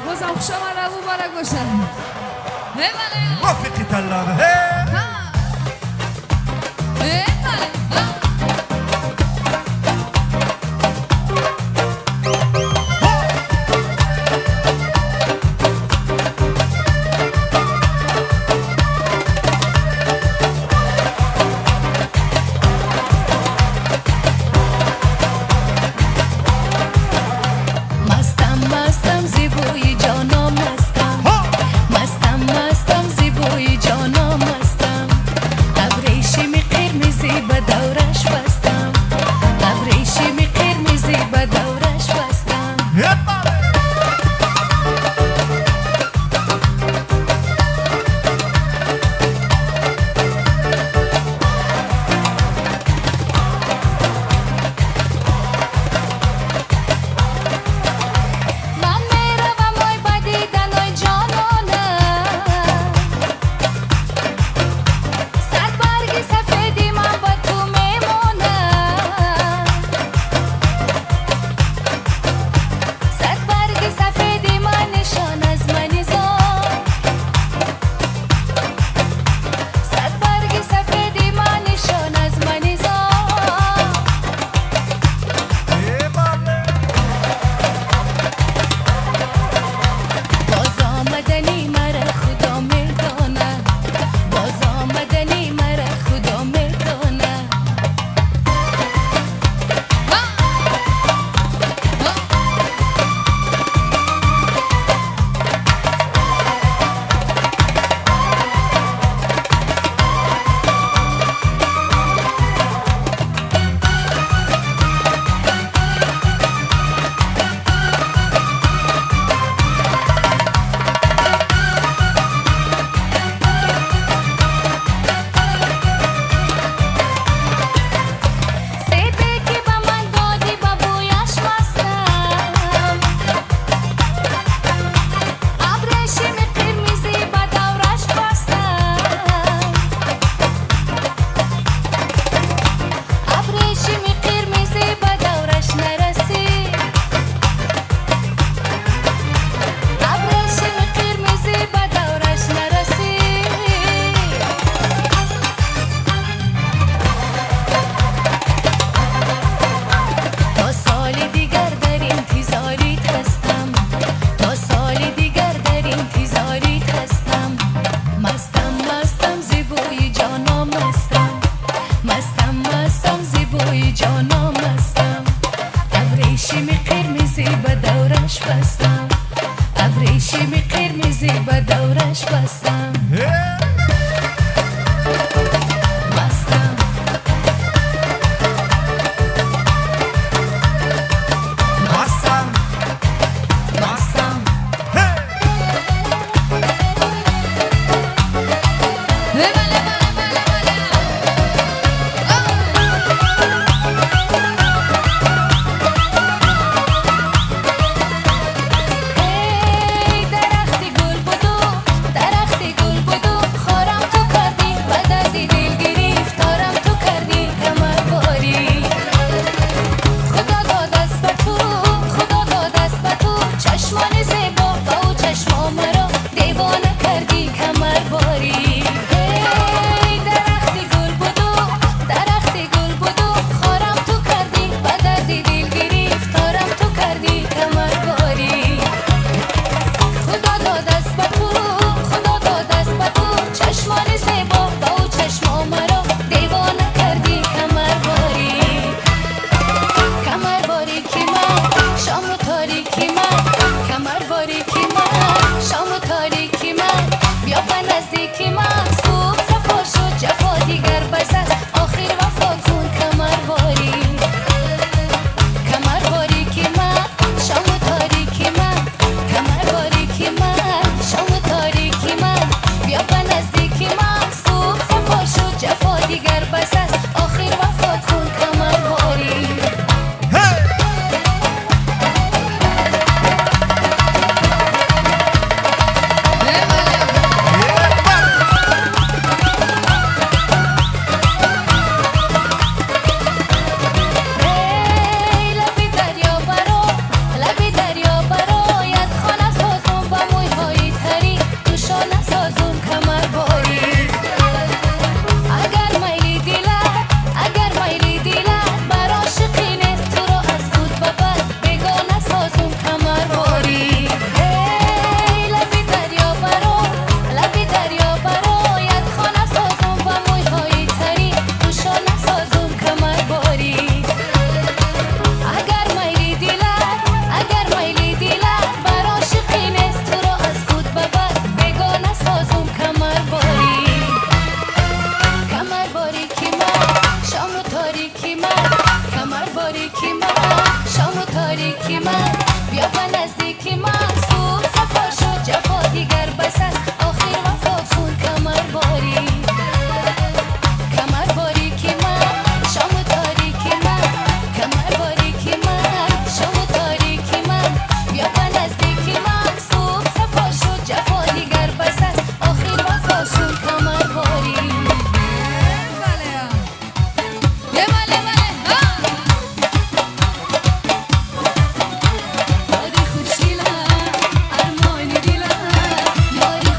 بازم خوش آمده مبارک باشه. رفیقی طلبه ابریشمی قرمزی به دورش بستم مستم مستم مستم درختی گل بدو بیا به نزدیکی من صبح صفا شد جفا دیگر بس است آخر وفا کن کمر باری که من شام تاریکی من کمر باری که من شام تاریکی من بیا به نزدیکی من صبح صفا شد جفا دیگر بس است آخر وفا کن کمر باری بله یه بله بله یاری خوشیلا ارمانی دیلا یاری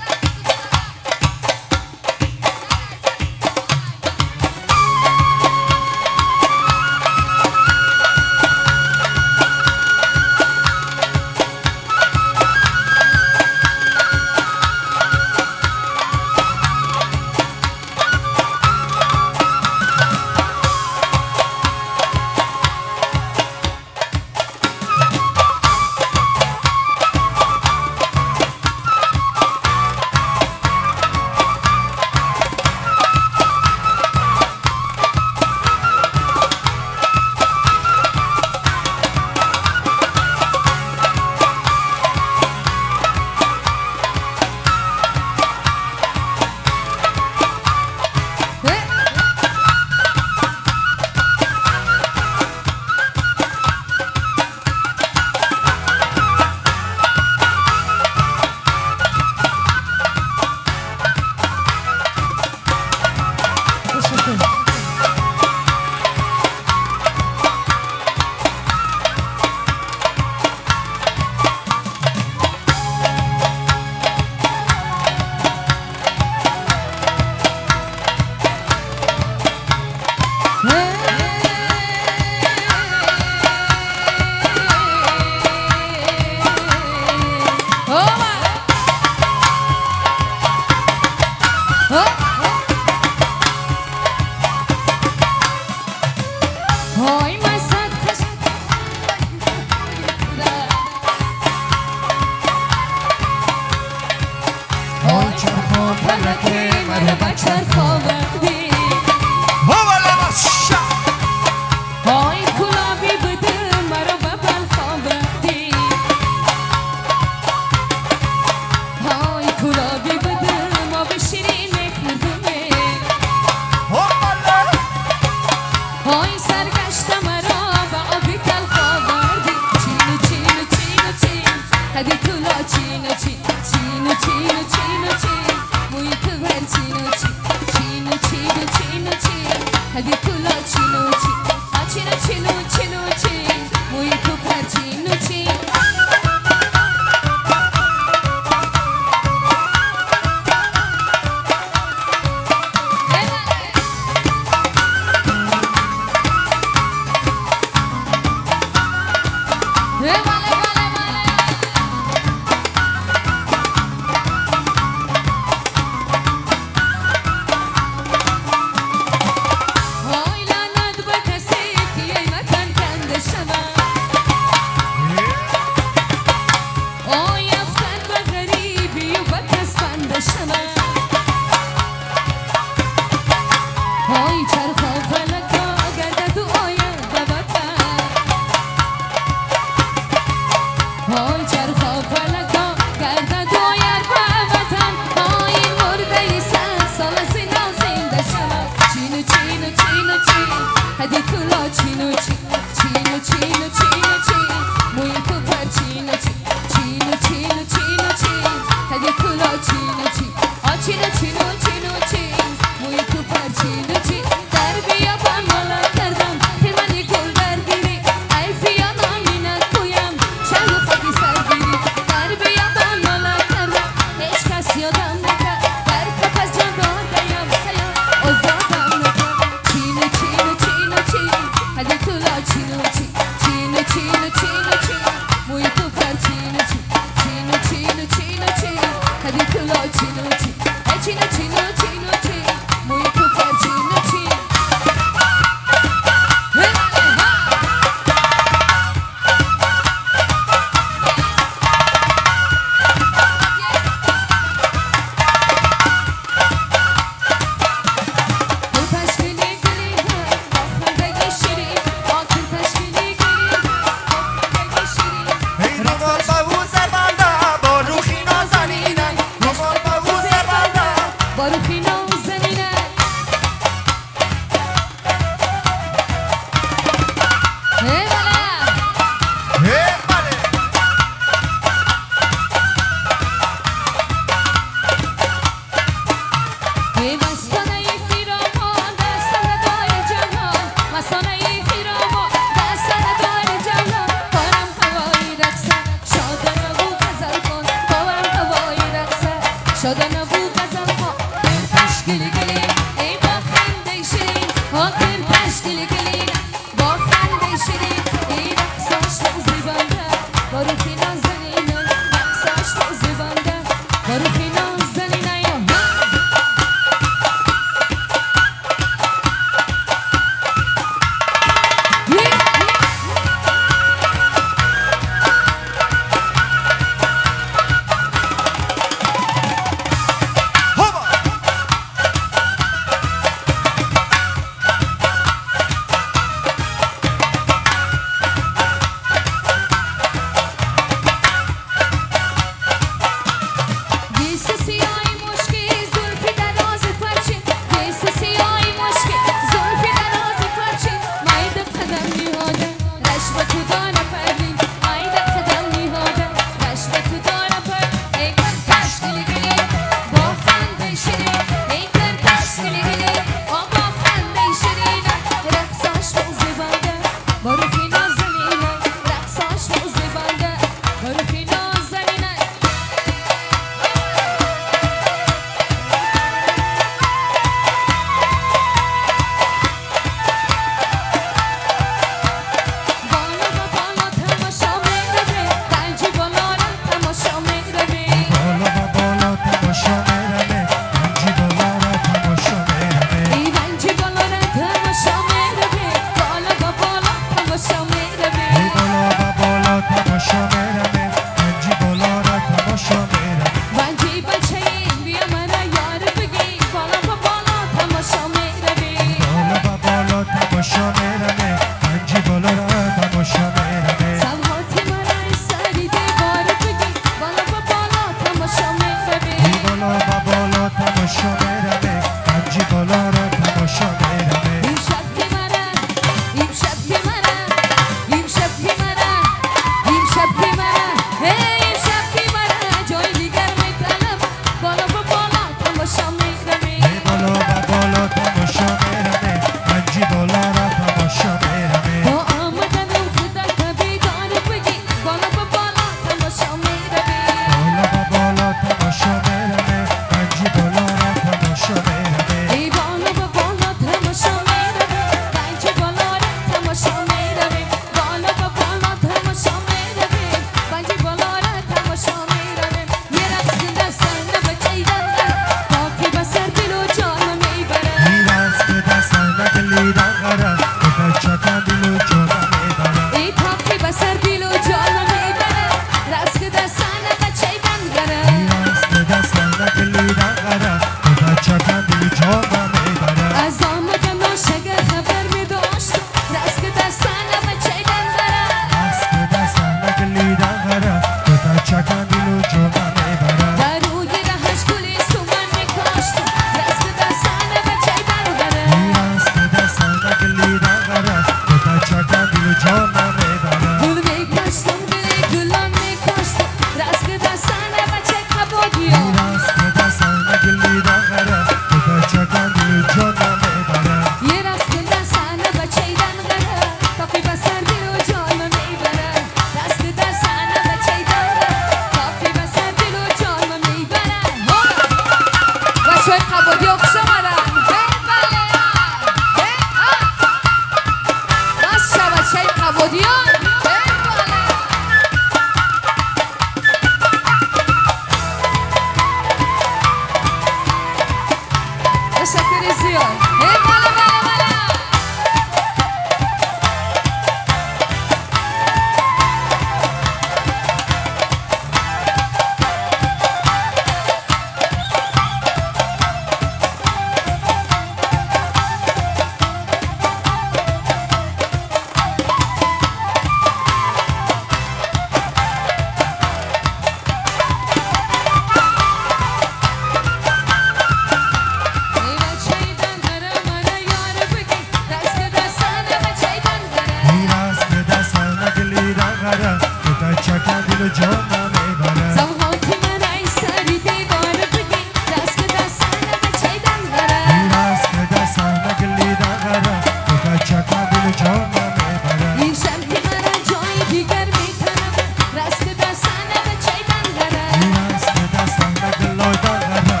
تا چکن دل و جانم میبرد زوحاتی من ای سری دیوار بگی دست به دست به چیدن غره این است که دستم نگلیدن غره تا چکن دل و جانم میبرد این شب که من جای دیگر میتنم دست به دست به چیدن غره این است که دستم نگلیدن غره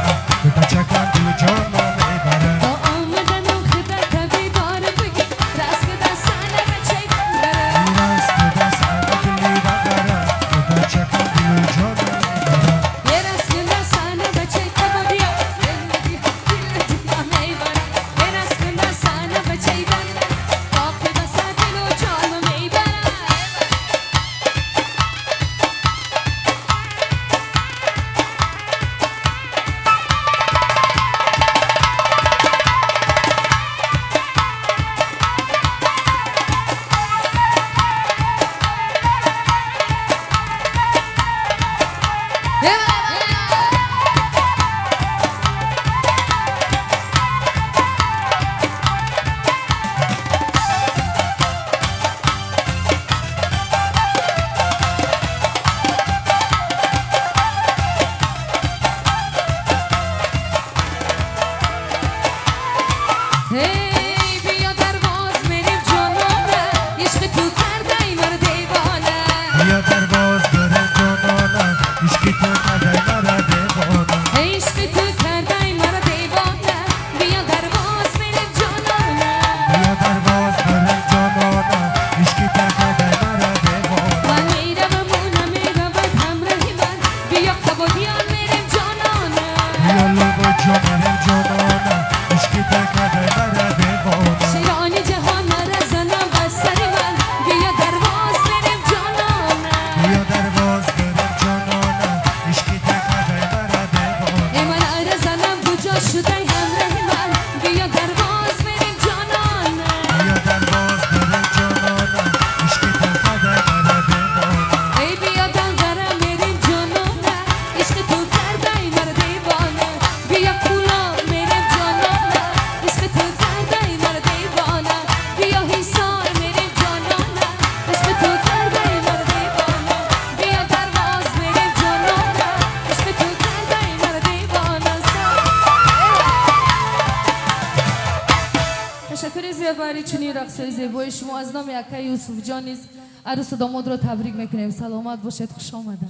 تا چکن دل و جانم میبرد با آمدن و خدت دیوار بگی دست به دست به چیدن غره این است که دستم نگلیدن غره تا چکن دل و جانم میبرد یه رست که دستانه به چیدن بودیا دل دیگه میبره یه رست که دستانه به چیدن باق به دست دل و جان میبره هی بیا درواز میریم جنونه عشق تو کرده ای مر دیوانه بیا در باز برم جانانم عشقی تو ندای مرا دیوانم عشق تو کرده ای مر دیوانه بیا درواز میریم جنونه بیا در باز برم جانانم عشقی تو ندای مرا دیوانم من میرم مونم میرم همراهی من بیا قبودیان میریم جنونه بیا لبا جا برم جانانم عشقی تو ندای مرا دیوانم شیرانی جهان مره زنم بر سر من بیا درواز میریم جنونه بیا در باز برم جانانم عشقی تو ندای مرا دیوانم ای من اره زنم کجا شده همراه من بیا درواز میریم جنونه بیا در باز برم جانانم عشقی تو ندای مرا دیوانم ای بیا دنگره میریم جنونه عشق تو کرده ای مر دیوانه بیا کولا میریم جنونه عشق تو کرده ای مر دیوانه بیا حصار میریم جنونه عشق تو کرده ای مر دیوانه بیا درواز میریم جنونه عشق تو کرده ای مر دیوانه تشکر زیاد برای چنین رقص زیبای شما از نام یکه یوسف جان نیز عروس و داماد را تبریک میکنیم سلامت باشید خوش آمدن